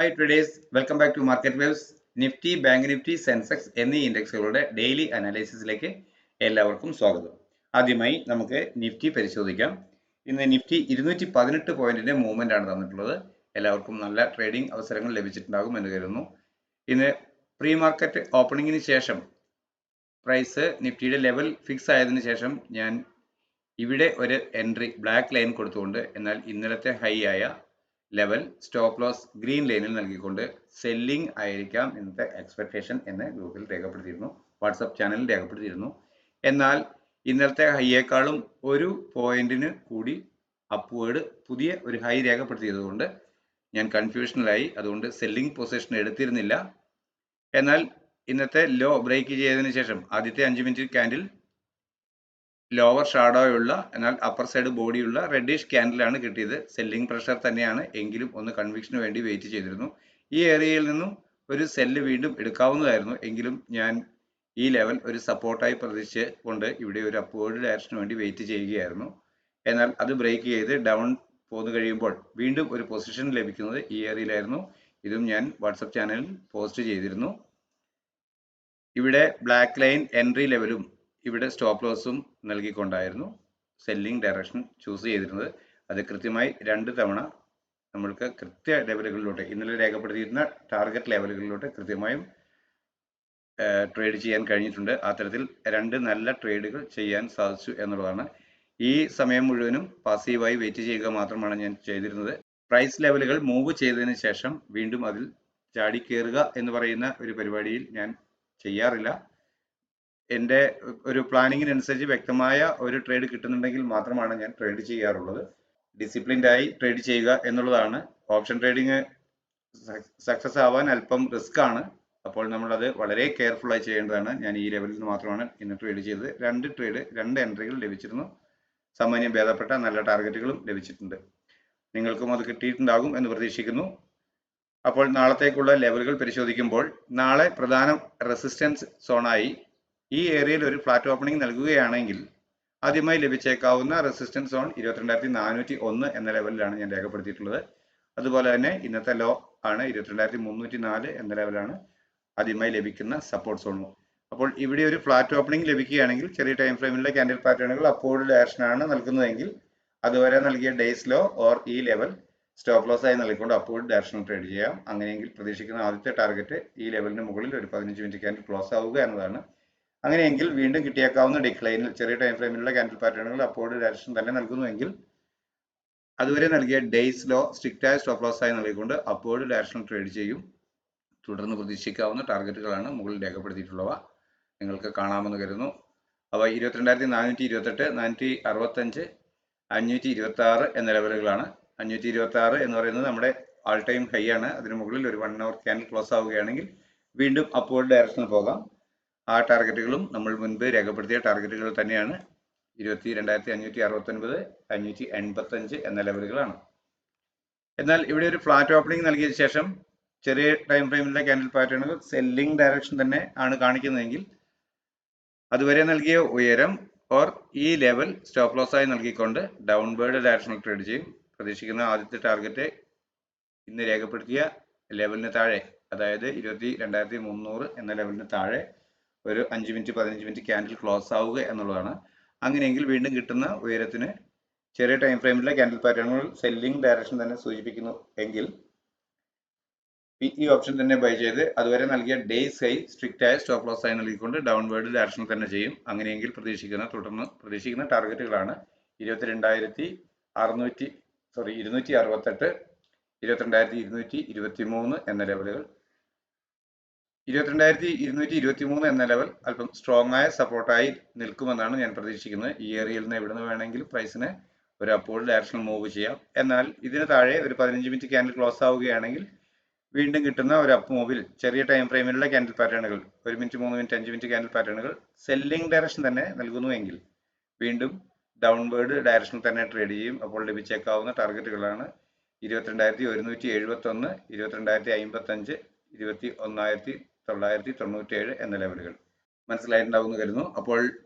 Hi traders, welcome back to Market Waves. Nifty, bank Nifty, Sensex എന്നീ ഇൻഡെക്സുകളുടെ daily അനാലിസിസിലേക്ക് എല്ലാവർക്കും സ്വാഗതം. ആദ്യമായി നമുക്ക് നിഫ്റ്റി പരിശോധിക്കാം. ഇന്ന് നിഫ്റ്റി 218 പോയിന്റിന്റെ മൂവ്മെന്റ് ആണ് തന്നിട്ടുള്ളത്. എല്ലാവർക്കും നല്ല ട്രേഡിംഗ് അവസരങ്ങൾ ലഭിച്ചിട്ടുണ്ടാകും എന്ന് കരുതുന്നു. ഇന്ന് പ്രീ മാർക്കറ്റ് ഓപ്പണിംഗിന് ശേഷം പ്രൈസ് നിഫ്റ്റിയുടെ ലെവൽ ഫിക്സ് ആയതിനു ശേഷം ഞാൻ ഇവിടെ ഒരു എൻട്രി ബ്ലാക്ക് ലൈൻ കൊടുത്തുകൊണ്ട്, എന്നാൽ ഇന്നലത്തെ ഹൈ ആയ ലെവൽ സ്റ്റോപ്പ് ലോസ് ഗ്രീൻ ലൈനിൽ നൽകിക്കൊണ്ട് സെല്ലിംഗ് ആയിരിക്കാം ഇന്നത്തെ എക്സ്പെക്ടേഷൻ എന്ന് ഗ്രൂപ്പിൽ രേഖപ്പെടുത്തിയിരുന്നു, വാട്സപ്പ് ചാനലിൽ രേഖപ്പെടുത്തിയിരുന്നു. എന്നാൽ ഇന്നലത്തെ ഹൈയേക്കാളും ഒരു പോയിന്റിന് കൂടി അപ്വേർഡ് പുതിയ ഒരു ഹൈ രേഖപ്പെടുത്തിയതുകൊണ്ട് ഞാൻ കൺഫ്യൂഷനിലായി. അതുകൊണ്ട് സെല്ലിംഗ് പൊസിഷൻ എടുത്തിരുന്നില്ല. എന്നാൽ ഇന്നത്തെ ലോ ബ്രേക്ക് ചെയ്തതിനു ശേഷം ആദ്യത്തെ 5 മിനിറ്റ് ക്യാൻഡിൽ ലോവർ ഷാഡോയുള്ള എന്നാൽ അപ്പർ സൈഡ് ബോഡിയുള്ള റെഡിഷ് ക്യാൻഡിലാണ് കിട്ടിയത്. സെല്ലിംഗ് പ്രഷർ തന്നെയാണ്, എങ്കിലും ഒന്ന് കൺവിക്ഷന് വേണ്ടി വെയിറ്റ് ചെയ്തിരുന്നു. ഈ ഏരിയയിൽ നിന്നും ഒരു സെല്ല് വീണ്ടും എടുക്കാവുന്നതായിരുന്നു, എങ്കിലും ഞാൻ ഈ ലെവൽ ഒരു സപ്പോർട്ടായി പ്രതീക്ഷിച്ച് കൊണ്ട് ഇവിടെ ഒരു അപ്വേർഡ് ഡയറക്ഷന് വേണ്ടി വെയിറ്റ് ചെയ്യുകയായിരുന്നു. എന്നാൽ അത് ബ്രേക്ക് ചെയ്ത് ഡൗൺ പോന്നു കഴിയുമ്പോൾ വീണ്ടും ഒരു പൊസിഷൻ ലഭിക്കുന്നത് ഈ ഏരിയയിലായിരുന്നു. ഇതും ഞാൻ വാട്സപ്പ് ചാനലിൽ പോസ്റ്റ് ചെയ്തിരുന്നു. ഇവിടെ ബ്ലാക്ക് ലൈൻ എൻട്രി ലെവലും ഇവിടെ സ്റ്റോപ്പ് ലോസും നൽകിക്കൊണ്ടായിരുന്നു സെല്ലിംഗ് ഡയറക്ഷൻ ചൂസ് ചെയ്തിരുന്നത്. അത് കൃത്യമായി 2 തവണ നമ്മൾക്ക് കൃത്യ ലെവലുകളിലോട്ട്, ഇന്നലെ രേഖപ്പെടുത്തിയിരുന്ന ടാർഗറ്റ് ലെവലുകളിലോട്ട് കൃത്യമായും ട്രേഡ് ചെയ്യാൻ കഴിഞ്ഞിട്ടുണ്ട്. അത്തരത്തിൽ 2 നല്ല ട്രേഡുകൾ ചെയ്യാൻ സാധിച്ചു എന്നുള്ളതാണ്. ഈ സമയം മുഴുവനും പാസീവായി വെയിറ്റ് ചെയ്യുക മാത്രമാണ് ഞാൻ ചെയ്തിരുന്നത്. പ്രൈസ് ലെവലുകൾ മൂവ് ചെയ്തതിന് ശേഷം വീണ്ടും അതിൽ ചാടി കയറുക എന്ന് പറയുന്ന ഒരു പരിപാടിയിൽ ഞാൻ ചെയ്യാറില്ല. എൻ്റെ ഒരു പ്ലാനിങ്ങിനനുസരിച്ച് വ്യക്തമായ ഒരു ട്രേഡ് കിട്ടുന്നുണ്ടെങ്കിൽ മാത്രമാണ് ഞാൻ ട്രേഡ് ചെയ്യാറുള്ളത്. ഡിസിപ്ലിൻഡ് ആയി ട്രേഡ് ചെയ്യുക എന്നുള്ളതാണ്. ഓപ്ഷൻ ട്രേഡിങ് സക്സസ് ആവാൻ അല്പം റിസ്ക് ആണ്. അപ്പോൾ നമ്മളത് വളരെ കെയർഫുൾ ആയി ചെയ്യേണ്ടതാണ്. ഞാൻ ഈ ലെവലിൽ നിന്ന് മാത്രമാണ് ഇന്ന് ട്രേഡ് ചെയ്തത്. 2 എൻട്രികൾ ലഭിച്ചിരുന്നു. സാമാന്യം ഭേദപ്പെട്ട നല്ല ടാർഗറ്റുകളും ലഭിച്ചിട്ടുണ്ട്. നിങ്ങൾക്കും അത് കിട്ടിയിട്ടുണ്ടാകും എന്ന് പ്രതീക്ഷിക്കുന്നു. അപ്പോൾ നാളത്തേക്കുള്ള ലെവലുകൾ പരിശോധിക്കുമ്പോൾ, നാളെ പ്രധാന റെസിസ്റ്റൻസ് സോണായി ഈ ഏരിയയിൽ ഒരു ഫ്ലാറ്റ് ഓപ്പണിംഗ് നൽകുകയാണെങ്കിൽ ആദ്യമായി ലഭിച്ചേക്കാവുന്ന റെസിസ്റ്റൻസ് സോൺ 22,401 എന്ന ലെവലിലാണ് ഞാൻ രേഖപ്പെടുത്തിയിട്ടുള്ളത്. അതുപോലെ തന്നെ ഇന്നത്തെ ലോ ആണ് 22,304 എന്ന ലെവലാണ് ആദ്യമായി ലഭിക്കുന്ന സപ്പോർട്ട് സോൺ. അപ്പോൾ ഇവിടെ ഒരു ഫ്ലാറ്റ് ഓപ്പണിംഗ് ലഭിക്കുകയാണെങ്കിൽ ചെറിയ ടൈം ഫ്രെയിമിലെ ക്യാൻഡിൽ പാറ്റേണുകൾ അപ്വേർഡ് ഡയറക്ഷനാണ് നൽകുന്നതെങ്കിൽ അതുവരെ നൽകിയ ഡേയ്സ് ലോ ഓർ ഈ ലെവൽ സ്റ്റോപ്പ് ലോസ് ആയി നൽകിക്കൊണ്ട് അപ്വേർഡ് ഡയറക്ഷനിൽ ട്രേഡ് ചെയ്യാം. അങ്ങനെയെങ്കിൽ പ്രതീക്ഷിക്കുന്ന ആദ്യത്തെ ടാർഗറ്റ് ഈ ലെവലിന് മുകളിൽ ഒരു 15 മിനിറ്റ് ക്യാൻഡിൽ ക്ലോസ് ആവുക എന്നതാണ്. അങ്ങനെയെങ്കിൽ വീണ്ടും കിട്ടിയേക്കാവുന്ന ഡിക്ലൈനിൽ ചെറിയ ടൈം ഫ്രെയിമിലുള്ള ക്യാൻഡിൽ പാറ്റേണുകൾ അപ്വേർഡ് ഡയറക്ഷൻ തന്നെ നൽകുന്നുവെങ്കിൽ അതുവരെ നൽകിയ ഡേയ്സ് ലോ സ്ട്രിക്റ്റായ സ്റ്റോപ്പ് ലോസ് ആയി നൽകിക്കൊണ്ട് അപ്വേർഡ് ഡയറക്ഷനിൽ ട്രേഡ് ചെയ്യും. തുടർന്ന് പ്രതീക്ഷിക്കാവുന്ന ടാർഗറ്റുകളാണ് മുകളിൽ രേഖപ്പെടുത്തിയിട്ടുള്ളവ. നിങ്ങൾക്ക് കാണാമെന്ന് കരുതുന്നു. അവ 22,428, 465, 526 എന്ന ലെവലുകളാണ്. 526 എന്ന് പറയുന്നത് നമ്മുടെ ആൾ ടൈം ഹൈ ആണ്. അതിന് മുകളിൽ ഒരു 1 അവർ ക്യാൻഡിൽ ക്ലോസ് ആവുകയാണെങ്കിൽ വീണ്ടും അപ്വേർഡ് ഡയറക്ഷനിൽ പോകാം. ആ ടാർഗറ്റുകളും നമ്മൾ മുൻപ് രേഖപ്പെടുത്തിയ ടാർഗറ്റുകൾ തന്നെയാണ്. 22,569, 585 എന്ന ലെവലുകളാണ്. എന്നാൽ ഇവിടെ ഒരു ഫ്ലാറ്റ് ഓപ്പണിംഗ് നൽകിയ ശേഷം ചെറിയ ടൈം ഫ്രെയിമിലെ ക്യാൻഡിൽ പാറ്റേണുകൾ സെല്ലിംഗ് ഡയറക്ഷൻ തന്നെ ആണ് കാണിക്കുന്നതെങ്കിൽ അതുവരെ നൽകിയ ഉയരം ഓർ ഈ ലെവൽ സ്റ്റോപ്പ് ലോസ് ആയി നൽകിക്കൊണ്ട് ഡൗൺവേർഡ് ഡയറക്ഷനിൽ ട്രേഡ് ചെയ്യും. പ്രതീക്ഷിക്കുന്ന ആദ്യത്തെ ടാർഗറ്റ് ഇന്ന് രേഖപ്പെടുത്തിയ ലെവലിന് താഴെ, അതായത് 22,300 എന്ന ലെവലിന് താഴെ ഒരു 5 മിനിറ്റ് 15 മിനിറ്റ് ക്യാൻഡിൽ ക്ലോസ് ആവുക എന്നുള്ളതാണ്. അങ്ങനെയെങ്കിൽ വീണ്ടും കിട്ടുന്ന ഉയരത്തിന് ചെറിയ ടൈം ഫ്രെയിമിലെ ക്യാൻഡിൽ പാറ്റേണുകൾ സെല്ലിംഗ് ഡയറക്ഷൻ തന്നെ സൂചിപ്പിക്കുന്നു എങ്കിൽ ഈ ഓപ്ഷൻ തന്നെ ബൈ ചെയ്ത് അതുവരെ നൽകിയ ഡേയ്സ് ഹൈ സ്ട്രിക്റ്റ് ആയ സ്റ്റോപ്പ് ലോസ് ആയി നൽകിക്കൊണ്ട് ഡൗൺവേർഡ് ഡയറക്ഷൻ തന്നെ ചെയ്യും. അങ്ങനെയെങ്കിൽ തുടർന്ന് പ്രതീക്ഷിക്കുന്ന ടാർഗറ്റുകളാണ് 268, 22,223 എന്ന ലെവലുകൾ. 22,223 എന്ന ലെവൽ അല്പം സ്ട്രോങ് ആയ സപ്പോർട്ടായി നിൽക്കുമെന്നാണ് ഞാൻ പ്രതീക്ഷിക്കുന്നത്. ഈ ഏരിയയിൽ നിന്ന് എവിടെ നിന്ന് വേണമെങ്കിലും പ്രൈസിന് ഒരു അപ്വേർഡ് ഡയറക്ഷൻ മൂവ് ചെയ്യാം. എന്നാൽ ഇതിന് താഴെ ഒരു 15 മിനിറ്റ് ക്യാൻഡിൽ ക്ലോസ് ആവുകയാണെങ്കിൽ വീണ്ടും കിട്ടുന്ന ഒരു അപ്പ് മൂവിൽ ചെറിയ ടൈം ഫ്രെയിമിലുള്ള ക്യാൻഡിൽ പാറ്റേണുകൾ 1 മിനിറ്റ് 3 മിനിറ്റ് 5 മിനിറ്റ് ക്യാൻഡിൽ പാറ്റേണുകൾ സെല്ലിംഗ് ഡയറക്ഷൻ തന്നെ നൽകുന്നുവെങ്കിൽ വീണ്ടും ഡൗൺവേർഡ് ഡയറക്ഷനിൽ തന്നെ ട്രേഡ് ചെയ്യും. അപ്പോൾ ലഭിച്ചേക്കാവുന്ന ടാർഗറ്റുകളാണ് 22,171, 22,055, 21,997 എന്ന ലെവലുകൾ. മനസ്സിലായിട്ടുണ്ടാവുമെന്ന് കരുതുന്നു. അപ്പോൾ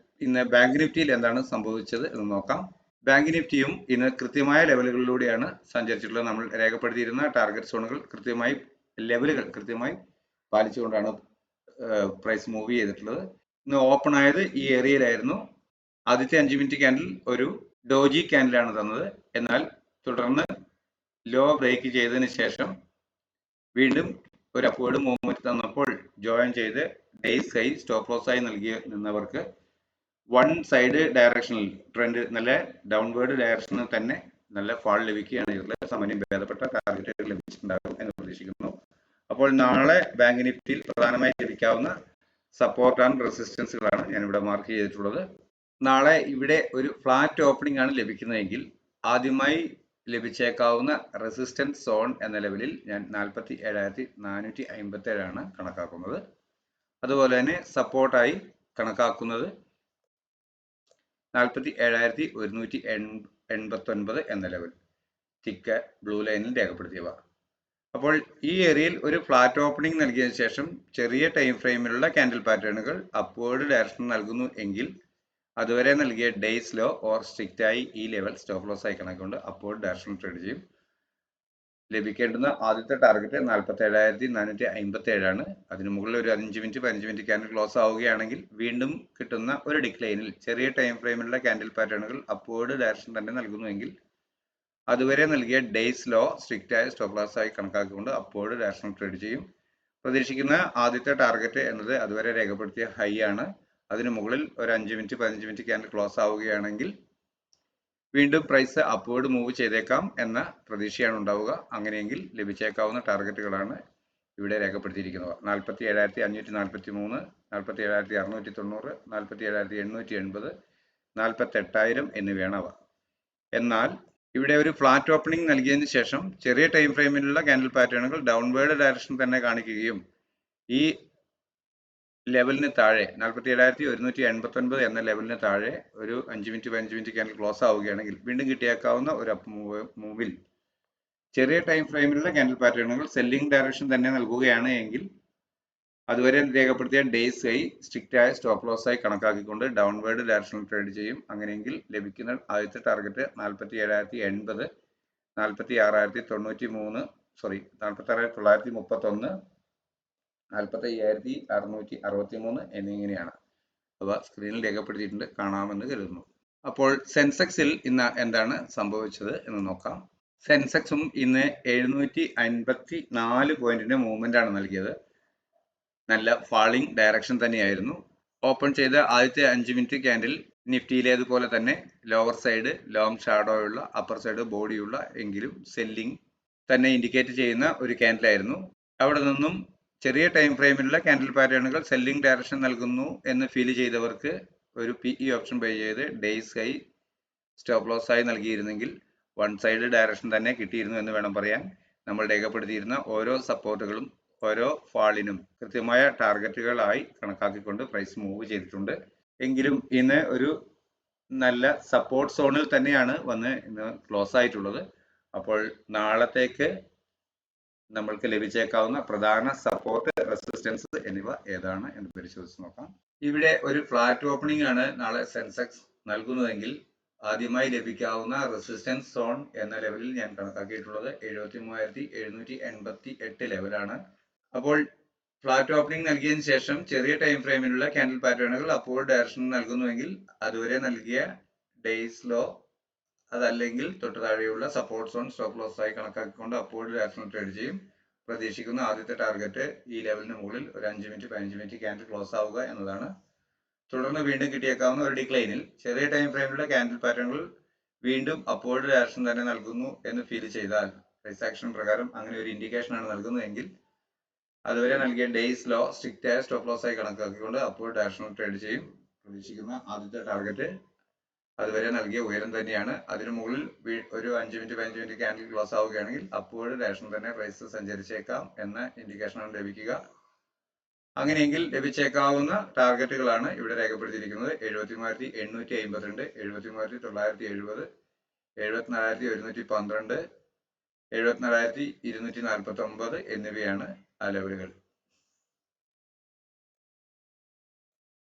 ഇന്ന് ബാങ്ക് നിഫ്റ്റിയിൽ എന്താണ് സംഭവിച്ചത് എന്ന് നോക്കാം. ബാങ്ക് നിഫ്റ്റിയും ഇന്ന് കൃത്യമായ ലെവലുകളിലൂടെയാണ് സഞ്ചരിച്ചിട്ടുള്ളത്. നമ്മൾ രേഖപ്പെടുത്തിയിരുന്ന ടാർഗറ്റ് സോണുകൾ കൃത്യമായി ലെവലുകൾ കൃത്യമായി പാലിച്ചുകൊണ്ടാണ് പ്രൈസ് മൂവ് ചെയ്തിട്ടുള്ളത്. ഇന്ന് ഓപ്പൺ ആയത് ഈ ഏരിയയിലായിരുന്നു. ആദ്യത്തെ 5 മിനിറ്റ് ക്യാൻഡിൽ ഒരു ഡോജി ക്യാൻഡിലാണ് തന്നത്. എന്നാൽ തുടർന്ന് ലോ ബ്രേക്ക് ചെയ്തതിന് ശേഷം വീണ്ടും ഒരു അപ്വേർഡ് മൂവ്മെന്റ് തന്നപ്പോൾ ജോയിൻ ചെയ്ത് ഡേയ്സ് ഹൈ സ്റ്റോപ്പ് ലോസ് ആയി നിന്നവർക്ക് വൺ സൈഡ് ഡയറക്ഷനിൽ ട്രെൻഡ് നല്ല ഡൗൺവേർഡ് ഡയറക്ഷനിൽ തന്നെ നല്ല ഫാൾ ലഭിക്കുകയാണ് ചെയ്തിട്ടുള്ളത്. സാമാന്യം ഭേദപ്പെട്ട ടാർഗറ്റുകൾ ലഭിച്ചിട്ടുണ്ടാകും എന്ന് പ്രതീക്ഷിക്കുന്നു. അപ്പോൾ നാളെ ബാങ്ക് നിഫ്റ്റിയിൽ പ്രധാനമായി ലഭിക്കാവുന്ന സപ്പോർട്ട് ആൻഡ് റെസിസ്റ്റൻസുകളാണ് ഞാനിവിടെ മാർക്ക് ചെയ്തിട്ടുള്ളത്. നാളെ ഇവിടെ ഒരു ഫ്ലാറ്റ് ഓപ്പണിംഗ് ആണ് ലഭിക്കുന്നതെങ്കിൽ ആദ്യമായി ലഭിച്ചേക്കാവുന്ന റെസിസ്റ്റൻസ് സോൺ എന്ന ലെവലിൽ ഞാൻ 47,457 ആണ് കണക്കാക്കുന്നത്. അതുപോലെ തന്നെ സപ്പോർട്ടായി കണക്കാക്കുന്നത് 47,189 എന്ന ലെവൽ തിക്ക് ബ്ലൂ ലൈനിൽ രേഖപ്പെടുത്തിയവ. അപ്പോൾ ഈ ഏരിയയിൽ ഒരു ഫ്ലാറ്റ് ഓപ്പണിംഗ് നൽകിയതിനു ശേഷം ചെറിയ ടൈം ഫ്രെയിമിലുള്ള ക്യാൻഡിൽ പാറ്റേണുകൾ അപ്വേർഡ് ഡയറക്ഷൻ നൽകുന്നു എങ്കിൽ അതുവരെ നൽകിയ ഡേയ്സ് ലോ ഓർ സ്ട്രിക്റ്റ് ആയി ഈ ലെവൽ സ്റ്റോപ്പ് ലോസ് ആയി കണക്കൊണ്ട് അപ്വേർഡ് ഡയറക്ഷൻ ട്രേഡ് ചെയ്യും. ലഭിക്കേണ്ടുന്ന ആദ്യത്തെ ടാർഗറ്റ് 47,457 ആണ്. അതിന് മുകളിൽ ഒരു 5 മിനിറ്റ് 15 മിനിറ്റ് ക്യാൻഡിൽ ക്ലോസ് ആവുകയാണെങ്കിൽ വീണ്ടും കിട്ടുന്ന ഒരു ഡിക്ലൈനിൽ ചെറിയ ടൈം ഫ്രെയിമിലുള്ള ക്യാൻഡിൽ പാറ്റേണുകൾ അപ്വേർഡ് ഡയറക്ഷൻ തന്നെ നൽകുന്നുവെങ്കിൽ അതുവരെ നൽകിയ ഡേയ്സ് ലോ സ്ട്രിക്റ്റ് ആയ സ്റ്റോപ്പ് ലോസ് ആയി കണക്കാക്കിക്കൊണ്ട് അപ്വേർഡ് ഡയറക്ഷൻ ട്രേഡ് ചെയ്യും. പ്രതീക്ഷിക്കുന്ന ആദ്യത്തെ ടാർഗറ്റ് എന്നത് അതുവരെ രേഖപ്പെടുത്തിയ ഹൈ ആണ്. അതിന് മുകളിൽ ഒരു 5 മിനിറ്റ് 15 മിനിറ്റ് ക്യാൻഡിൽ ക്ലോസ് ആവുകയാണെങ്കിൽ വീണ്ടും പ്രൈസ് അപ്വേർഡ് മൂവ് ചെയ്തേക്കാം എന്ന പ്രതീക്ഷയാണ് ഉണ്ടാവുക. അങ്ങനെയെങ്കിൽ ലഭിച്ചേക്കാവുന്ന ടാർഗറ്റുകളാണ് ഇവിടെ രേഖപ്പെടുത്തിയിരിക്കുന്നവ. 47,543, 47,690, 47,880, 48,000 എന്നിവയാണ് അവ. എന്നാൽ ഇവിടെ ഒരു ഫ്ലാറ്റ് ഓപ്പണിംഗ് നൽകിയതിനു ശേഷം ചെറിയ ടൈം ഫ്രെയിമിലുള്ള ക്യാൻഡിൽ പാറ്റേണുകൾ ഡൗൺവേർഡ് ഡയറക്ഷൻ തന്നെ കാണിക്കുകയും ഈ ലെവലിന് താഴെ 47,189 എന്ന ലെവലിന് താഴെ ഒരു 5 മിനിറ്റ് 15 മിനിറ്റ് ക്യാൻഡിൽ ക്ലോസ് ആവുകയാണെങ്കിൽ വീണ്ടും കിട്ടിയേക്കാവുന്ന ഒരു അപ്പ് മൂവിൽ ചെറിയ ടൈം ഫ്രെയിമിലുള്ള ക്യാൻഡിൽ പാറ്റേണുകൾ സെല്ലിംഗ് ഡയറക്ഷൻ തന്നെ നൽകുകയാണ് എങ്കിൽ അതുവരെ രേഖപ്പെടുത്തിയ ഡേയ്സ് ഹൈ സ്ട്രിക്റ്റ് ആയ സ്റ്റോപ്പ് ലോസ് ആയി കണക്കാക്കിക്കൊണ്ട് ഡൗൺവേർഡ് ഡയറക്ഷനിൽ ട്രേഡ് ചെയ്യും. അങ്ങനെയെങ്കിൽ ലഭിക്കുന്ന ആദ്യത്തെ ടാർഗറ്റ് 47,080, 46,931, 45,663 എന്നിങ്ങനെയാണ്. അവ സ്ക്രീനിൽ രേഖപ്പെടുത്തിയിട്ടുണ്ട്, കാണാമെന്ന് കരുതുന്നു. അപ്പോൾ സെൻസെക്സിൽ ഇന്ന് എന്താണ് സംഭവിച്ചത് എന്ന് നോക്കാം. സെൻസെക്സും ഇന്ന് 754 പോയിന്റിന്റെ മൂവ്മെന്റ് ആണ് നൽകിയത്. നല്ല ഫാളിംഗ് ഡയറക്ഷൻ തന്നെയായിരുന്നു. ഓപ്പൺ ചെയ്ത ആദ്യത്തെ 5 മിനിറ്റ് ക്യാൻഡിൽ നിഫ്റ്റിയിലേതുപോലെ തന്നെ ലോവർ സൈഡ് ലോങ് ഷാഡോ ഉള്ള അപ്പർ സൈഡ് ബോഡിയുള്ള എങ്കിലും സെല്ലിംഗ് തന്നെ ഇൻഡിക്കേറ്റ് ചെയ്യുന്ന ഒരു ക്യാൻഡിലായിരുന്നു. അവിടെ നിന്നും ചെറിയ ടൈം ഫ്രെയിമിലുള്ള ക്യാൻഡിൽ പാറ്റേണുകൾ സെല്ലിംഗ് ഡയറക്ഷൻ നൽകുന്നു എന്ന് ഫീൽ ചെയ്തവർക്ക് ഒരു PE ഓപ്ഷൻ ബൈ ചെയ്ത് ഡേയ്സ് ഹൈ സ്റ്റോപ്പ് ലോസ് ആയി നൽകിയിരുന്നെങ്കിൽ വൺ സൈഡ് ഡയറക്ഷൻ തന്നെ കിട്ടിയിരുന്നു എന്ന് വേണം പറയാൻ. നമ്മൾ രേഖപ്പെടുത്തിയിരുന്ന ഓരോ സപ്പോർട്ടുകളും ഓരോ ഫാളിനും കൃത്യമായ ടാർഗറ്റുകളായി കണക്കാക്കിക്കൊണ്ട് പ്രൈസ് മൂവ് ചെയ്തിട്ടുണ്ട്. എങ്കിലും ഇന്ന് ഒരു നല്ല സപ്പോർട്ട് സോണിൽ തന്നെയാണ് വന്ന് ഇന്ന് ക്ലോസ് ആയിട്ടുള്ളത്. അപ്പോൾ നാളത്തേക്ക് നമ്മൾക്ക് ലഭിച്ചേക്കാവുന്ന പ്രധാന സപ്പോർട്ട്, റെസിസ്റ്റൻസ് എന്നിവ ഏതാണ് എന്ന് പരിശോധിച്ച് നോക്കാം. ഇവിടെ ഒരു ഫ്ലാറ്റ് ഓപ്പണിംഗ് ആണ് നാളെ സെൻസെക്സ് നൽകുന്നതെങ്കിൽ ആദ്യമായി ലഭിക്കാവുന്ന റെസിസ്റ്റൻസ് സോൺ എന്ന ലെവലിൽ ഞാൻ കണക്കാക്കിയിട്ടുള്ളത് 73,788 ലെവലാണ്. അപ്പോൾ ഫ്ലാറ്റ് ഓപ്പണിംഗ് നൽകിയതിനു ശേഷം ചെറിയ ടൈം ഫ്രെയിമിലുള്ള ക്യാൻഡിൽ പാറ്റേണുകൾ അപ്വേർഡ് ഡയറക്ഷൻ നൽകുന്നുവെങ്കിൽ അതുവരെ നൽകിയ ഡേയ്സ് ലോ അതല്ലെങ്കിൽ തൊട്ട് താഴെയുള്ള സപ്പോർട്ട് സോൺ സ്റ്റോപ്പ് ലോസ് ആയി കണക്കാക്കിക്കൊണ്ട് അപ്വേർഡ് ഡയറക്ഷൻ ട്രേഡ് ചെയ്യും. പ്രതീക്ഷിക്കുന്ന ആദ്യത്തെ ടാർഗറ്റ് ഈ ലെവലിന് മുകളിൽ ഒരു 5 മിനിറ്റ് 15 മിനിറ്റ് ക്യാൻഡിൽ ക്ലോസ് ആവുക എന്നതാണ്. തുടർന്ന് വീണ്ടും കിട്ടിയേക്കാവുന്ന ഒരു ഡിക്ലൈനിൽ ചെറിയ ടൈം ഫ്രെയിമിലുള്ള ക്യാൻഡിൽ പാറ്റേണുകൾ വീണ്ടും അപ്വേർഡ് ഡയറക്ഷൻ തന്നെ നൽകുന്നു എന്ന് ഫീൽ ചെയ്താൽ പ്രൈസ് ആക്ഷൻ പ്രകാരം അങ്ങനെ ഒരു ഇൻഡിക്കേഷൻ ആണ് നൽകുന്നതെങ്കിൽ അതുവരെ നൽകിയ ഡേയ്സ് ലോ സ്ട്രിക്റ്റ് ആയ സ്റ്റോപ്പ് ലോസ് ആയി കണക്കാക്കിക്കൊണ്ട് അപ്വേർഡ് ഡയറക്ഷൻ ട്രേഡ് ചെയ്യും. പ്രതീക്ഷിക്കുന്ന ആദ്യത്തെ ടാർഗറ്റ് അതുവരെ നൽകിയ ഉയരം തന്നെയാണ്. അതിനു മുകളിൽ ഒരു 5 മിനിറ്റ് 15 മിനിറ്റ് ക്യാൻഡിൽ ക്ലോസ് ആവുകയാണെങ്കിൽ അപ്വേർഡ് ഡയറക്ഷൻ തന്നെ പ്രൈസ് സഞ്ചരിച്ചേക്കാം എന്ന ഇൻഡിക്കേഷനാണ് ലഭിക്കുക. അങ്ങനെയെങ്കിൽ ലഭിച്ചേക്കാവുന്ന ടാർഗറ്റുകളാണ് ഇവിടെ രേഖപ്പെടുത്തിയിരിക്കുന്നത്. 73,852, 73,970, 74,112, 74,249 എന്നിവയാണ് ആ ലെവലുകൾ.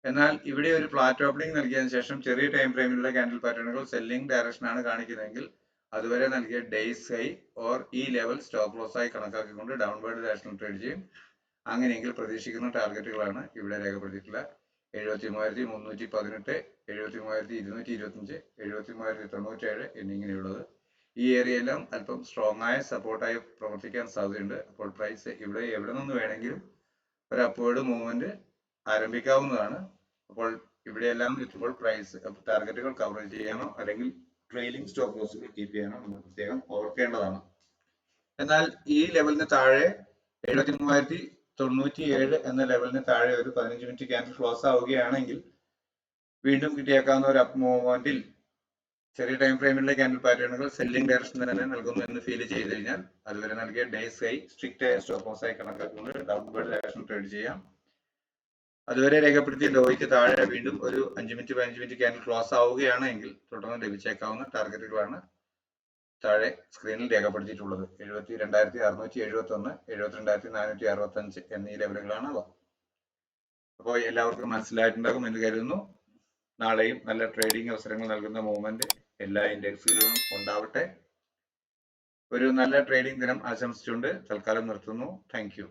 എന്നാൽ ഇവിടെ ഒരു ഫ്ലാറ്റ് ഓപ്പണിംഗ് നൽകിയതിനു ശേഷം ചെറിയ ടൈം ഫ്രെയിമിലുള്ള ക്യാൻഡിൽ പാറ്റേണുകൾ സെല്ലിംഗ് ഡയറക്ഷൻ ആണ് കാണിക്കുന്നതെങ്കിൽ അതുവരെ നൽകിയ ഡേയ്സ് ഹൈ ഓർ ഈ ലെവൽ സ്റ്റോപ്പ് ലോസ് ആയി കണക്കാക്കിക്കൊണ്ട് ഡൗൺവേർഡ് ഡയറക്ഷനിൽ ട്രേഡ് ചെയ്യും. അങ്ങനെയെങ്കിൽ പ്രതീക്ഷിക്കുന്ന ടാർഗറ്റുകളാണ് ഇവിടെ രേഖപ്പെടുത്തിയിട്ടുള്ള 73,318, 73,225, 73,097 എന്നിങ്ങനെയുള്ളത്. ഈ ഏരിയയെല്ലാം അല്പം സ്ട്രോങ് ആയ സപ്പോർട്ടായി പ്രവർത്തിക്കാൻ സാധ്യതയുണ്ട്. അപ്പോൾ പ്രൈസ് ഇവിടെ എവിടെ നിന്ന് വേണമെങ്കിലും ഒരു അപ്വേർഡ് മൂവ്മെന്റ് ആരംഭിക്കാവുന്നതാണ്. അപ്പോൾ ഇവിടെയെല്ലാം എത്തുമ്പോൾ പ്രൈസ് ടാർഗറ്റുകൾ കവറേജ് ചെയ്യാനോ അല്ലെങ്കിൽ ട്രെയിലിംഗ് സ്റ്റോപ്പ് ലോസുകൾ കീപ്പ് ചെയ്യാനോ നമ്മൾ പ്രത്യേകം ഓർക്കേണ്ടതാണ്. എന്നാൽ ഈ ലെവലിന് താഴെ 73,097 എന്ന ലെവലിന് താഴെ ഒരു 15 മിനിറ്റ് ക്യാൻഡിൽ ക്ലോസ് ആവുകയാണെങ്കിൽ വീണ്ടും കിട്ടിയേക്കാവുന്ന ഒരു അപ്പ് മൂവ്മെന്റിൽ ചെറിയ ടൈം ഫ്രെയിമിലെ ക്യാൻഡിൽ പാറ്റേണുകൾ സെല്ലിംഗ് ഡയറക്ഷൻ തന്നെ നൽകുന്നു എന്ന് ഫീൽ ചെയ്ത് കഴിഞ്ഞാൽ അതുവരെ നൽകിയ ഡേയ്സ് ഹൈ സ്ട്രിക്റ്റ് ആയ സ്റ്റോപ്പ് ലോസ് ആയി കണക്കാക്കുന്നത് ഡൗൺവേർഡ് ഡയറക്ഷൻ ട്രേഡ് ചെയ്യാം. അതുവരെ രേഖപ്പെടുത്തിയ ലോയ്ക്ക് താഴെ വീണ്ടും ഒരു 5 മിനിറ്റ് 15 മിനിറ്റ് ക്യാൻഡിൽ ക്ലോസ് ആവുകയാണെങ്കിൽ തുടർന്ന് ലഭിച്ചേക്കാവുന്ന ടാർഗറ്റുകളാണ് താഴെ സ്ക്രീനിൽ രേഖപ്പെടുത്തിയിട്ടുള്ളത്. 72,671, 72,465 എന്നീ ലെവലുകളാണ് അവ. അപ്പോൾ എല്ലാവർക്കും മനസ്സിലായിട്ടുണ്ടാകും എന്ന് കരുതുന്നു. നാളെയും നല്ല ട്രേഡിംഗ് അവസരങ്ങൾ നൽകുന്ന മൂവ്മെന്റ് എല്ലാ ഇൻഡെക്സുകളിലും ഉണ്ടാവട്ടെ. ഒരു നല്ല ട്രേഡിംഗ് ദിനം ആശംസിച്ചുകൊണ്ട് തൽക്കാലം നിർത്തുന്നു. Thank you.